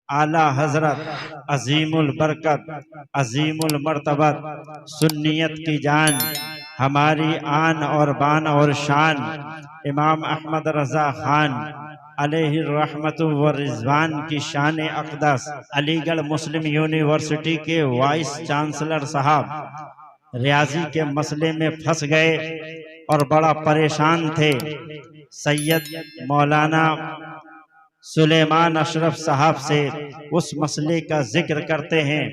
आला हजरत अजीमुल बरकत अजीमुल मर्तबत सुन्नियत की जान, हमारी आन और बान और शान, इमाम अहमद रजा खान अलैहि रहमतु व रिजवान की शान अक़दस, अलीगढ़ मुस्लिम यूनिवर्सिटी के वाइस चांसलर साहब रियाजी के मसले में फंस गए और बड़ा परेशान थे। सैयद मौलाना सुलेमान अशरफ साहब से उस मसले का जिक्र करते हैं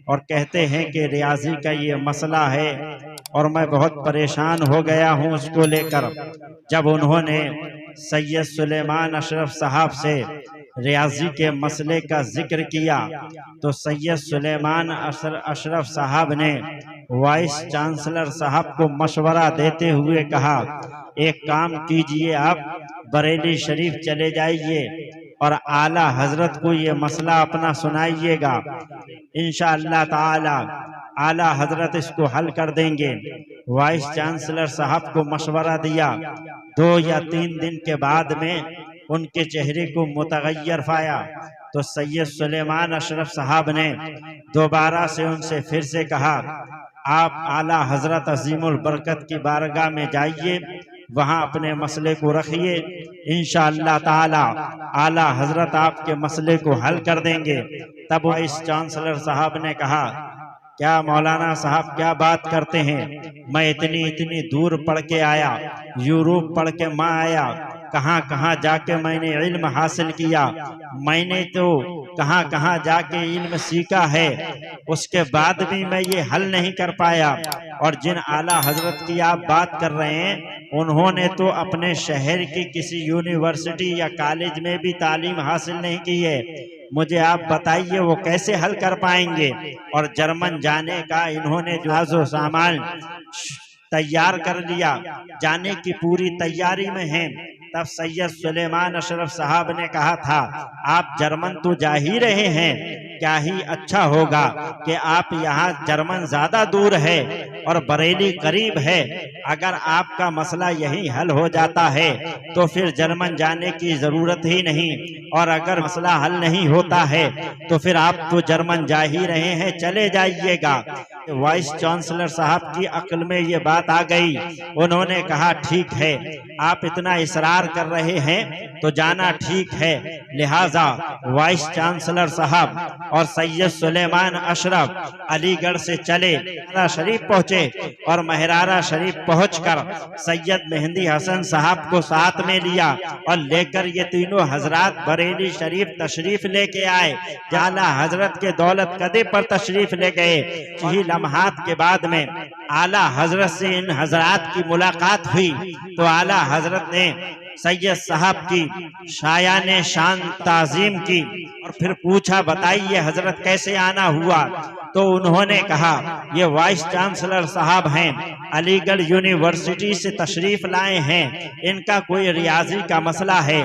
और कहते हैं कि रियाजी का ये मसला है और मैं बहुत परेशान हो गया हूँ उसको लेकर। जब उन्होंने सैयद सुलेमान अशरफ साहब से रियाजी के मसले का जिक्र किया तो सैयद सुलेमान अशरफ साहब ने वाइस चांसलर साहब को मशवरा देते हुए कहा, एक काम कीजिए, आप बरेली शरीफ चले जाइए और आला हजरत को ये मसला अपना सुनाइएगा। इंशाअल्लाह ताला आला हजरत इसको हल कर देंगे। वाइस चांसलर साहब को मशवरा दिया। 2 या 3 दिन के बाद में उनके चेहरे को मुतगय्यर पाया तो सैयद सुलेमान अशरफ साहब ने दोबारा से उनसे फिर से कहा, आप आला हजरत अजीमुल बरकत की बारगाह में जाइए, वहां अपने मसले को रखिए, इंशाअल्लाह ताला आला हजरत आपके मसले को हल कर देंगे। तब वाइस चांसलर साहब ने कहा, क्या मौलाना साहब क्या बात करते हैं, मैं इतनी दूर पढ़ के आया, यूरोप पढ़ के मैं आया, कहाँ जाके मैंने इल्म हासिल किया, मैंने तो कहाँ जाके इल्म सीखा है, उसके बाद भी मैं ये हल नहीं कर पाया। और जिन आला हजरत की आप बात कर रहे हैं उन्होंने तो अपने शहर की किसी यूनिवर्सिटी या कॉलेज में भी तालीम हासिल नहीं की है, मुझे आप बताइए वो कैसे हल कर पाएंगे। और जर्मन जाने का इन्होंने जो सामान तैयार कर लिया, जाने की पूरी तैयारी में हैं। तब सैयद सुलेमान अशरफ साहब ने कहा था, आप जर्मन तो जा ही रहे हैं, क्या ही अच्छा होगा कि आप यहाँ, जर्मन ज्यादा दूर है और बरेली करीब है, अगर आपका मसला यही हल हो जाता है तो फिर जर्मन जाने की जरूरत ही नहीं, और अगर मसला हल नहीं होता है तो फिर आप तो जर्मन जा ही रहे हैं, चले जाइएगा। वाइस चांसलर साहब की अक्ल में ये बात आ गई। उन्होंने कहा, ठीक है, आप इतना इसरार कर रहे हैं तो जाना ठीक है। लिहाजा वाइस चांसलर साहब और सैयद सुलेमान अशरफ अलीगढ़ से चले, महरारा शरीफ पहुंचे और महरारा शरीफ पहुंचकर सैयद मेहंदी हसन साहब को साथ में लिया और लेकर ये तीनों हजरात बरेली शरीफ तशरीफ लेके आए। आला हजरत के दौलत कदे पर तशरीफ ले गए। यही लम्हात के बाद में आला हजरत से इन हजरात की मुलाकात हुई तो आला हजरत ने सैयद साहब की शायाने शान ताजीम की और फिर पूछा, बताइए हजरत कैसे आना हुआ। तो उन्होंने कहा, ये वाइस चांसलर साहब हैं, अलीगढ़ यूनिवर्सिटी से तशरीफ लाए हैं, इनका कोई रियाजी का मसला है,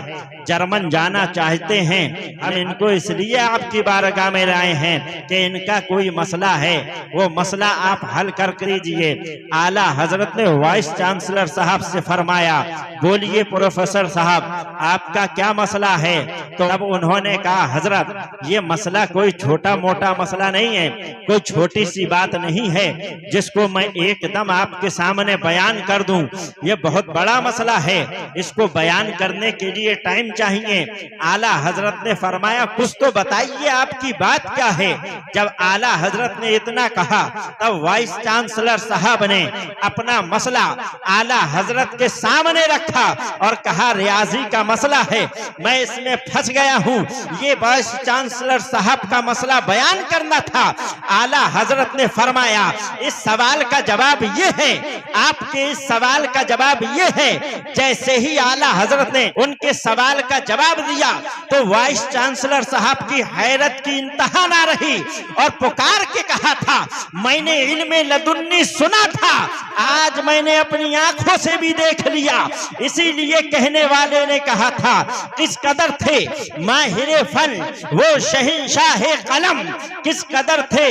जर्मन जाना चाहते हैं, हम इनको इसलिए आपकी बारगाह में लाए हैं कि इनका कोई मसला है, वो मसला आप हल कर दीजिए। आला हजरत ने वाइस चांसलर साहब से फरमाया, बोलिए प्रोफेसर साहब, आपका क्या मसला है। तो अब उन्होंने कहा, हजरत ये मसला कोई छोटा मोटा मसला नहीं है, कोई छोटी सी बात नहीं है जिसको मैं एकदम आपके सामने बयान कर दूं, ये बहुत बड़ा मसला है, इसको बयान करने के लिए टाइम चाहिए। आला हजरत ने फरमाया, कुछ तो बताइए आपकी बात क्या है। जब आला हजरत ने इतना कहा तब वाइस चांसलर साहब ने अपना मसला आला हजरत के सामने रखा और कहा, रियाजी का मसला है, मैं इसमें फंस गया हूँ, ये वाइस चांसलर साहब का मसला बयान करना था। आला हजरत ने फरमाया, इस सवाल का जवाब ये है, आपके इस सवाल का जवाब ये है। जैसे ही आला हजरत ने उनके सवाल का जवाब दिया तो वाइस चांसलर साहब की हैरत की इंतहा ना रही और पुकार के कहा था, मैंने इल्मे लदुन्नी सुना था, आज मैंने अपनी आंखों से भी देख लिया। इसीलिए कहने वाले ने कहा था, किस कदर थे माहिरे फन वो शहंशाहे कलम, किस कदर थे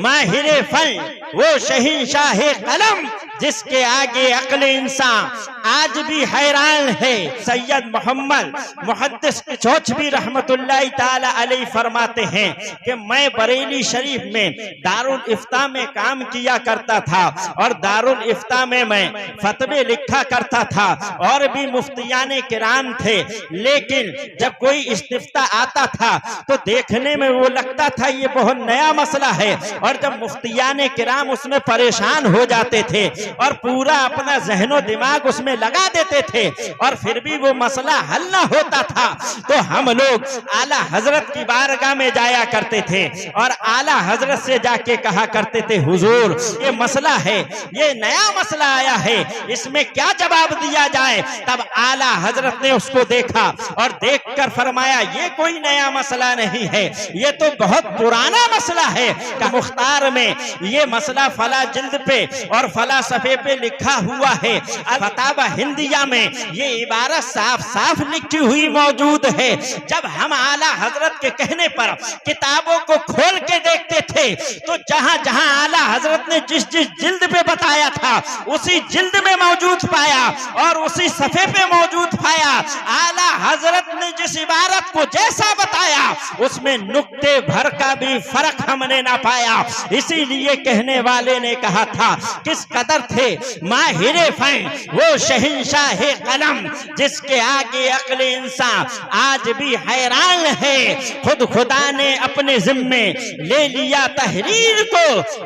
माहिरे फन वो शहंशाहे कलम, जिसके आगे अक्ल इंसान आज भी हैरान है। सैयद मोहम्मद मुहद्दिस चौचबी रहमतुल्लाह ताला अलैहि फरमाते हैं कि मैं बरेली शरीफ में दारुल इफ्ता में काम किया करता था और दारुल इफ्ता में मैं फतवे लिखा करता था और भी मुफ्तियाने किराम थे, लेकिन जब कोई इस्तिफ्ता आता था तो देखने में वो लगता था ये बहुत नया मसला है, और जब मुफ्तियाने किराम उसमें परेशान हो जाते थे और पूरा अपना जहनो दिमाग उसमें लगा देते थे और फिर भी वो मसला हल ना होता था, तो हम लोग आला हजरत की बारगाह में जाया करते थे और आला हजरत से जाके कहा करते थे, हुजूर ये मसला है, ये नया मसला आया है, इसमें क्या जवाब दिया जाए। तब आला हजरत ने उसको देखा और देखकर फरमाया, ये कोई नया मसला नहीं है, ये तो बहुत पुराना मसला है। का मुख्तार में ये मसला फला जिल्द पे और फला सफे पे लिखा हुआ है। फतावा हिंदिया में ये इबारत साफ साफ लिखी हुई मौजूद है। जब हम आला हजरत के कहने पर किताबों को खोल के देखते थे तो जहां जहां आला हजरत ने जिस जिस जिल्द पे बताया था उसी जिल्द में मौजूद पाया और उसी सफे पे मौजूद पाया। आला हजरत ने जिस इबारत को जैसा बताया उसमें नुक्ते भर का भी फर्क हमने ना पाया। इसीलिए कहने वाले ने कहा था, किस कदर थे माहिरे फैन वो शहंशाह कलम, जिसके आगे अक्ल इंसान आज भी हैरान है। खुद खुदा ने अपने जिम्मे ले लिया तहरीर को,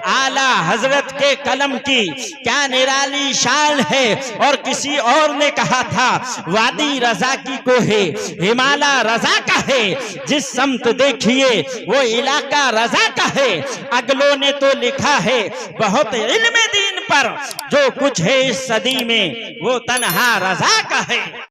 आला हजरत के कलम की क्या निराली शान है। और किसी और ने कहा था, वादी रजा की को है हिमालय रजा का है, जिस समत देखिए वो इलाका रजा का है। अगलों ने तो लिखा है बहुत इल्म दीन पर, जो कुछ है इस सदी में वो तन्हा रजा का है।